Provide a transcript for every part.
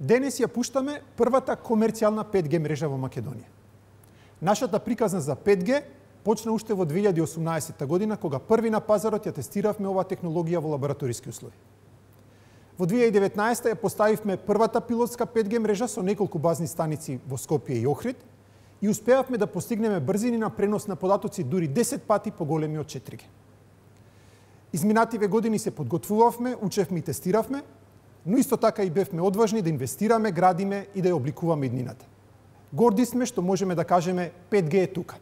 Денес ја пуштаме првата комерцијална 5G мрежа во Македонија. Нашата приказна за 5G почна уште во 2018 година, кога први на пазарот ја тестиравме оваа технологија во лабораториски услови. Во 2019 ја поставивме првата пилотска 5G мрежа со неколку базни станици во Скопје и Охрид и успеавме да постигнеме брзини на пренос на податоци дури 10 пати поголеми од 4G. Изминативе години се подготвувавме, учевме и тестиравме, но исто така и бевме одважни да инвестираме, градиме и да ја обликуваме иднината. Горди сме што можеме да кажеме 5G е тука.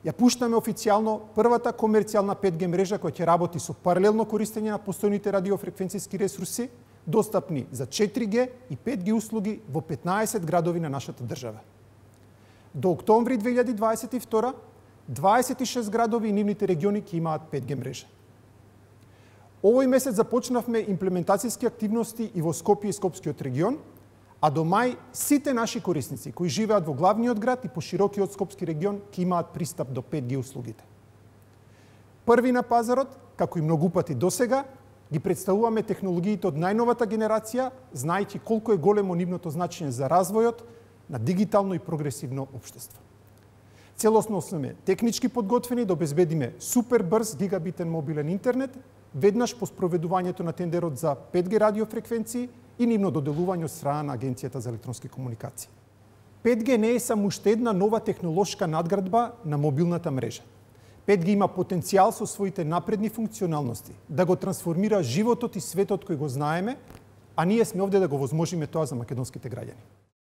Ја пуштаме официјално првата комерцијална 5G мрежа која ќе работи со паралелно користење на постојните радиофреквенцијски ресурси, достапни за 4G и 5G услуги во 15 градови на нашата држава. До октомври 2022, 26 градови и нивните региони ќе имаат 5G мрежа. Овој месец започнавме имплементацијски активности и во Скопје и Скопскиот регион, а до мај сите наши корисници кои живеат во главниот град и по широкиот Скопски регион ќе имаат пристап до 5G услугите. Први на пазарот, како и многу пати досега, ги представуваме технологиите од најновата генерација, знаејќи колку е големо нивното значење за развојот на дигитално и прогресивно општество. Целосно сме технички подготвени да обезбедиме супер брз гигабитен мобилен интернет, веднаш по спроведувањето на тендерот за 5G радиофреквенции и нивно доделување од страна на Агенцијата за електронски комуникации. 5G не е само уште една нова технолошка надградба на мобилната мрежа. 5G има потенцијал со своите напредни функционалности да го трансформира животот и светот кој го знаеме, а ние сме овде да го возможиме тоа за македонските граѓани.